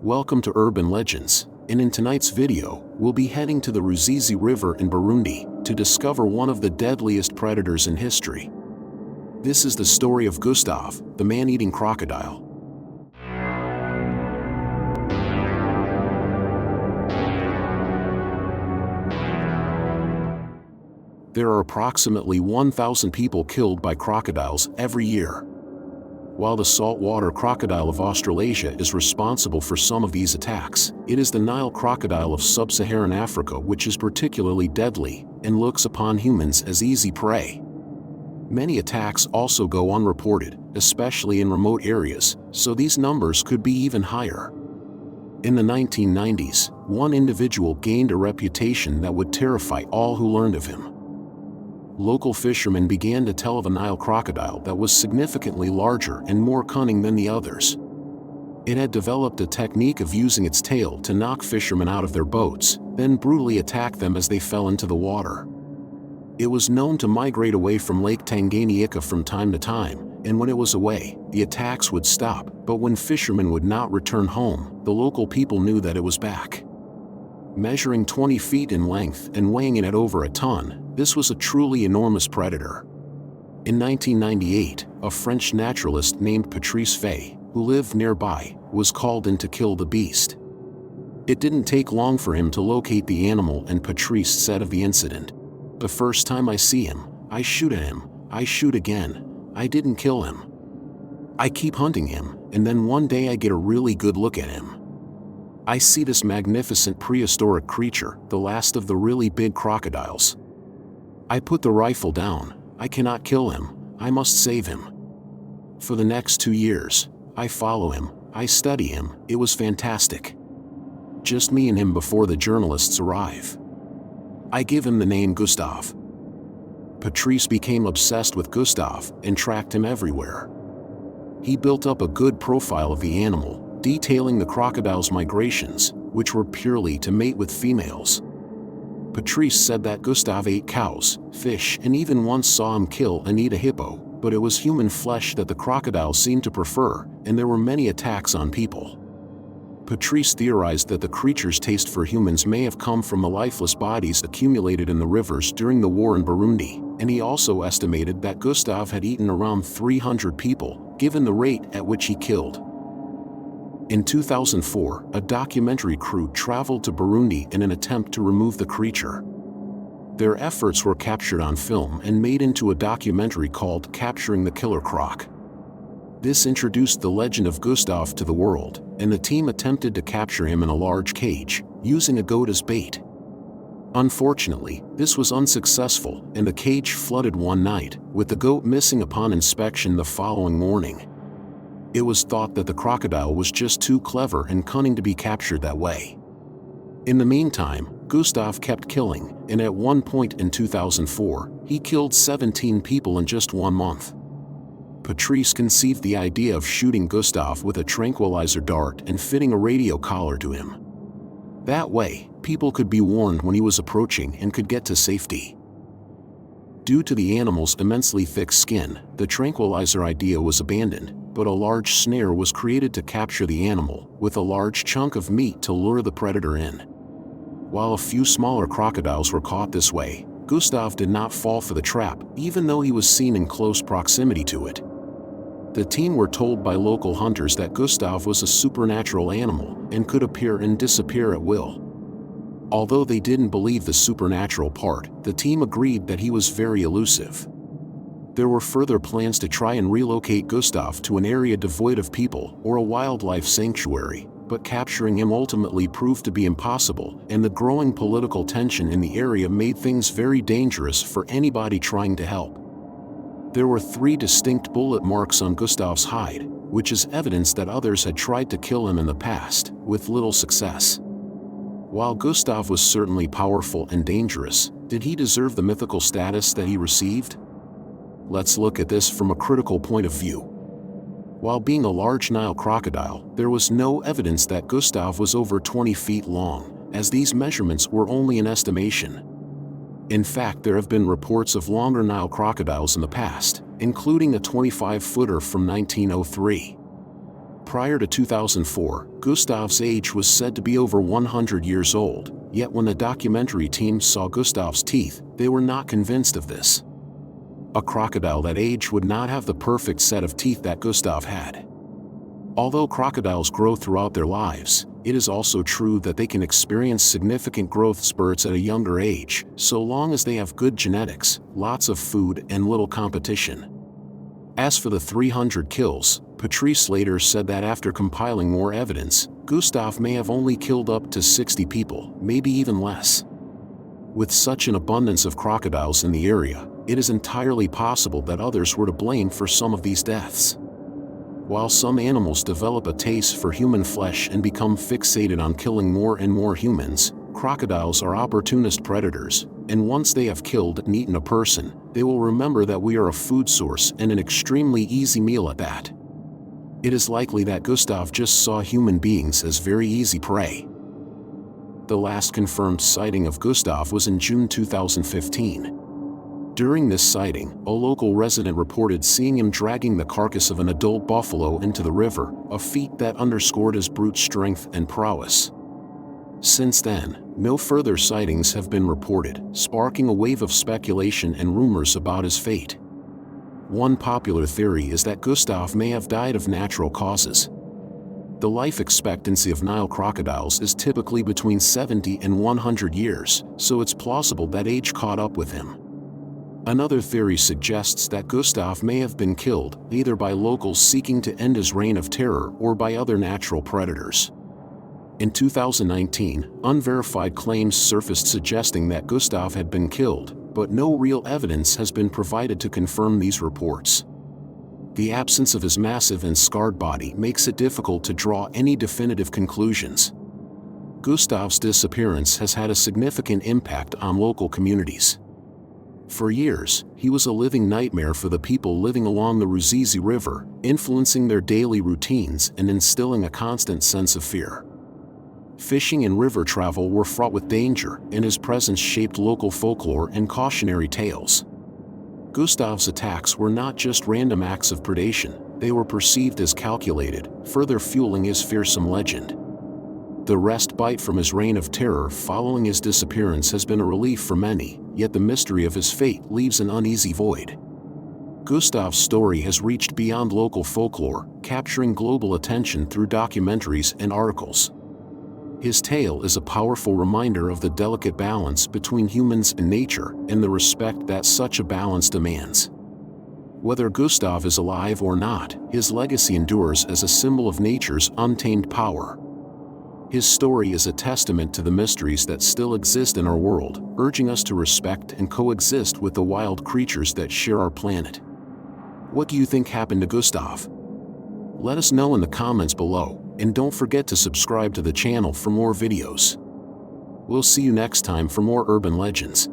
Welcome to Urban Legends, and in tonight's video, we'll be heading to the Ruzizi River in Burundi to discover one of the deadliest predators in history. This is the story of Gustav, the man-eating crocodile. There are approximately 1,000 people killed by crocodiles every year. While the saltwater crocodile of Australasia is responsible for some of these attacks, it is the Nile crocodile of sub-Saharan Africa which is particularly deadly and looks upon humans as easy prey. Many attacks also go unreported, especially in remote areas, so these numbers could be even higher. In the 1990s, one individual gained a reputation that would terrify all who learned of him. Local fishermen began to tell of a Nile crocodile that was significantly larger and more cunning than the others. It had developed a technique of using its tail to knock fishermen out of their boats, then brutally attack them as they fell into the water. It was known to migrate away from Lake Tanganyika from time to time, and when it was away, the attacks would stop, but when fishermen would not return home, the local people knew that it was back. Measuring 20 feet in length and weighing in at over a ton, this was a truly enormous predator. In 1998, a French naturalist named Patrice Fay, who lived nearby, was called in to kill the beast. It didn't take long for him to locate the animal, and Patrice said of the incident, "The first time I see him, I shoot at him, I shoot again, I didn't kill him. I keep hunting him, and then one day I get a really good look at him. I see this magnificent prehistoric creature, the last of the really big crocodiles. I put the rifle down, I cannot kill him, I must save him. For the next 2 years, I follow him, I study him, it was fantastic. Just me and him before the journalists arrive. I give him the name Gustav." Patrice became obsessed with Gustav and tracked him everywhere. He built up a good profile of the animal, detailing the crocodile's migrations, which were purely to mate with females. Patrice said that Gustav ate cows, fish, and even once saw him kill and eat a hippo, but it was human flesh that the crocodile seemed to prefer, and there were many attacks on people. Patrice theorized that the creature's taste for humans may have come from the lifeless bodies accumulated in the rivers during the war in Burundi, and he also estimated that Gustav had eaten around 300 people, given the rate at which he killed. In 2004, a documentary crew traveled to Burundi in an attempt to remove the creature. Their efforts were captured on film and made into a documentary called Capturing the Killer Croc. This introduced the legend of Gustav to the world, and the team attempted to capture him in a large cage, using a goat as bait. Unfortunately, this was unsuccessful, and the cage flooded one night, with the goat missing upon inspection the following morning. It was thought that the crocodile was just too clever and cunning to be captured that way. In the meantime, Gustav kept killing, and at one point in 2004, he killed 17 people in just 1 month. Patrice conceived the idea of shooting Gustav with a tranquilizer dart and fitting a radio collar to him. That way, people could be warned when he was approaching and could get to safety. Due to the animal's immensely thick skin, the tranquilizer idea was abandoned, but a large snare was created to capture the animal, with a large chunk of meat to lure the predator in. While a few smaller crocodiles were caught this way, Gustav did not fall for the trap, even though he was seen in close proximity to it. The team were told by local hunters that Gustav was a supernatural animal and could appear and disappear at will. Although they didn't believe the supernatural part, the team agreed that he was very elusive. There were further plans to try and relocate Gustav to an area devoid of people or a wildlife sanctuary, but capturing him ultimately proved to be impossible, and the growing political tension in the area made things very dangerous for anybody trying to help. There were 3 distinct bullet marks on Gustav's hide, which is evidence that others had tried to kill him in the past, with little success. While Gustav was certainly powerful and dangerous, did he deserve the mythical status that he received? Let's look at this from a critical point of view. While being a large Nile crocodile, there was no evidence that Gustav was over 20 feet long, as these measurements were only an estimation. In fact, there have been reports of longer Nile crocodiles in the past, including a 25-footer from 1903. Prior to 2004, Gustav's age was said to be over 100 years old, yet when the documentary team saw Gustav's teeth, they were not convinced of this. A crocodile that age would not have the perfect set of teeth that Gustav had. Although crocodiles grow throughout their lives, it is also true that they can experience significant growth spurts at a younger age, so long as they have good genetics, lots of food, and little competition. As for the 300 kills, Patrice later said that after compiling more evidence, Gustav may have only killed up to 60 people, maybe even less. With such an abundance of crocodiles in the area, it is entirely possible that others were to blame for some of these deaths. While some animals develop a taste for human flesh and become fixated on killing more and more humans, crocodiles are opportunist predators, and once they have killed and eaten a person, they will remember that we are a food source and an extremely easy meal at that. It is likely that Gustav just saw human beings as very easy prey. The last confirmed sighting of Gustav was in June 2015. During this sighting, a local resident reported seeing him dragging the carcass of an adult buffalo into the river, a feat that underscored his brute strength and prowess. Since then, no further sightings have been reported, sparking a wave of speculation and rumors about his fate. One popular theory is that Gustav may have died of natural causes. The life expectancy of Nile crocodiles is typically between 70 and 100 years, so it's plausible that age caught up with him. Another theory suggests that Gustav may have been killed, either by locals seeking to end his reign of terror or by other natural predators. In 2019, unverified claims surfaced suggesting that Gustav had been killed, but no real evidence has been provided to confirm these reports. The absence of his massive and scarred body makes it difficult to draw any definitive conclusions. Gustav's disappearance has had a significant impact on local communities. For years, he was a living nightmare for the people living along the Ruzizi River, influencing their daily routines and instilling a constant sense of fear. Fishing and river travel were fraught with danger, and his presence shaped local folklore and cautionary tales. Gustav's attacks were not just random acts of predation, they were perceived as calculated, further fueling his fearsome legend. The respite from his reign of terror following his disappearance has been a relief for many, yet the mystery of his fate leaves an uneasy void. Gustav's story has reached beyond local folklore, capturing global attention through documentaries and articles. His tale is a powerful reminder of the delicate balance between humans and nature and the respect that such a balance demands. Whether Gustav is alive or not, his legacy endures as a symbol of nature's untamed power. His story is a testament to the mysteries that still exist in our world, urging us to respect and coexist with the wild creatures that share our planet. What do you think happened to Gustav? Let us know in the comments below, and don't forget to subscribe to the channel for more videos. We'll see you next time for more urban legends.